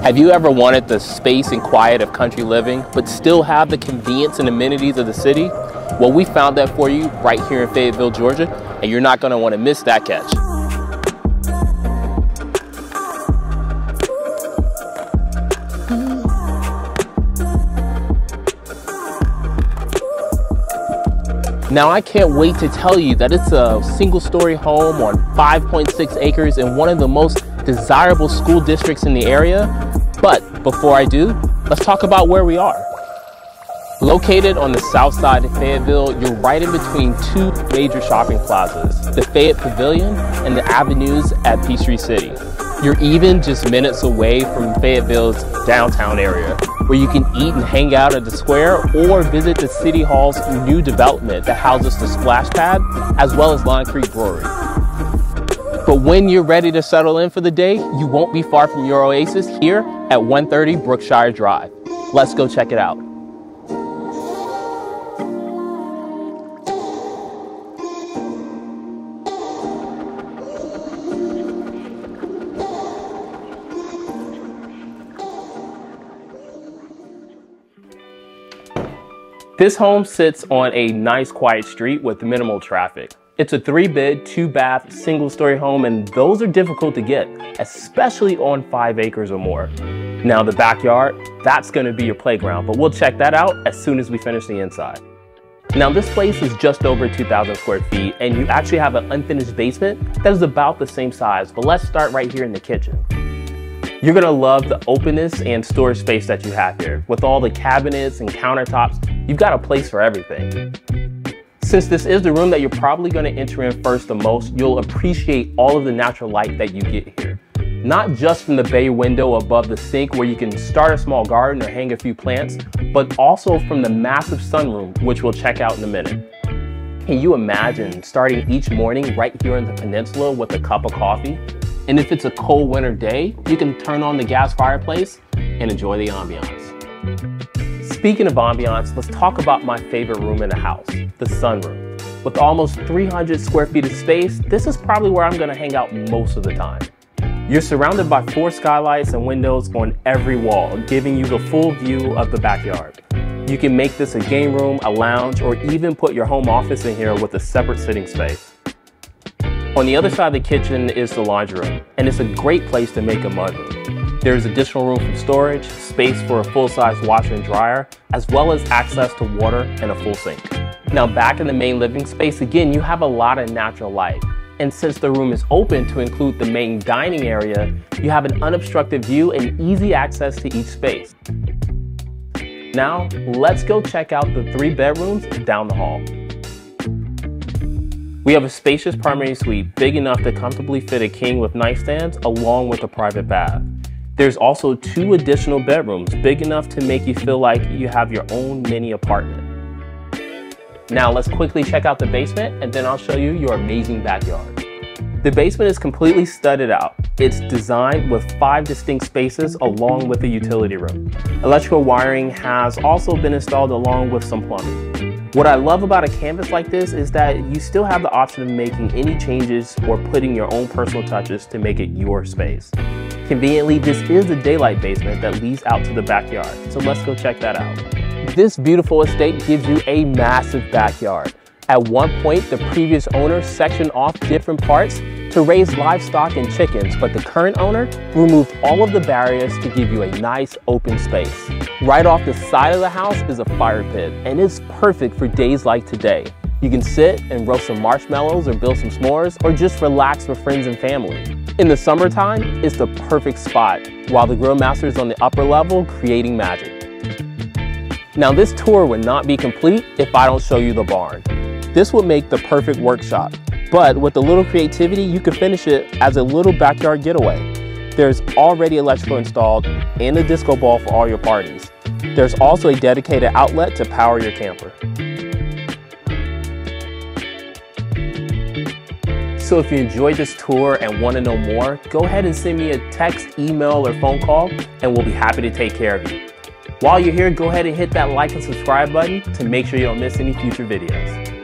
Have you ever wanted the space and quiet of country living, but still have the convenience and amenities of the city? Well, we found that for you right here in Fayetteville, Georgia, and you're not going to want to miss that catch. Now, I can't wait to tell you that it's a single-story home on 5.6 acres in one of the most desirable school districts in the area. But before I do, let's talk about where we are. Located on the south side of Fayetteville, you're right in between two major shopping plazas, the Fayette Pavilion and the avenues at Peachtree City. You're even just minutes away from Fayetteville's downtown area, where you can eat and hang out at the square or visit the City Hall's new development that houses the splash pad, as well as Lion Creek Brewery. But when you're ready to settle in for the day, you won't be far from your oasis here at 130 Brookshire Drive. Let's go check it out. This home sits on a nice quiet street with minimal traffic. It's a 3-bed, 2-bath, single-story home, and those are difficult to get, especially on 5 acres or more. Now the backyard, that's gonna be your playground, but we'll check that out as soon as we finish the inside. Now this place is just over 2,000 square feet, and you actually have an unfinished basement that is about the same size, but let's start right here in the kitchen. You're gonna love the openness and storage space that you have here. With all the cabinets and countertops, you've got a place for everything. Since this is the room that you're probably gonna enter in first the most, you'll appreciate all of the natural light that you get here. Not just from the bay window above the sink where you can start a small garden or hang a few plants, but also from the massive sunroom, which we'll check out in a minute. Can you imagine starting each morning right here in the peninsula with a cup of coffee? And if it's a cold winter day, you can turn on the gas fireplace and enjoy the ambiance. Speaking of ambiance, let's talk about my favorite room in the house, the sunroom. With almost 300 square feet of space, this is probably where I'm gonna hang out most of the time. You're surrounded by 4 skylights and windows on every wall, giving you the full view of the backyard. You can make this a game room, a lounge, or even put your home office in here with a separate sitting space. On the other side of the kitchen is the laundry room, and it's a great place to make a mudroom. There's additional room for storage, space for a full-size washer and dryer, as well as access to water and a full sink. Now back in the main living space, again, you have a lot of natural light. And since the room is open to include the main dining area, you have an unobstructed view and easy access to each space. Now, let's go check out the 3 bedrooms down the hall. We have a spacious primary suite, big enough to comfortably fit a king with nightstands along with a private bath. There's also 2 additional bedrooms, big enough to make you feel like you have your own mini apartment. Now let's quickly check out the basement and then I'll show you your amazing backyard. The basement is completely studded out. It's designed with 5 distinct spaces along with a utility room. Electrical wiring has also been installed along with some plumbing. What I love about a canvas like this is that you still have the option of making any changes or putting your own personal touches to make it your space. Conveniently, this is a daylight basement that leads out to the backyard, so let's go check that out. This beautiful estate gives you a massive backyard. At one point, the previous owner sectioned off different parts to raise livestock and chickens, but the current owner removed all of the barriers to give you a nice open space. Right off the side of the house is a fire pit, and it's perfect for days like today. You can sit and roast some marshmallows or build some s'mores, or just relax with friends and family. In the summertime, it's the perfect spot, while the grill master is on the upper level creating magic. Now this tour would not be complete if I don't show you the barn. This would make the perfect workshop, but with a little creativity, you could finish it as a little backyard getaway. There's already electrical installed and a disco ball for all your parties. There's also a dedicated outlet to power your camper. So if you enjoyed this tour and want to know more, go ahead and send me a text, email, or phone call, and we'll be happy to take care of you. While you're here, go ahead and hit that like and subscribe button to make sure you don't miss any future videos.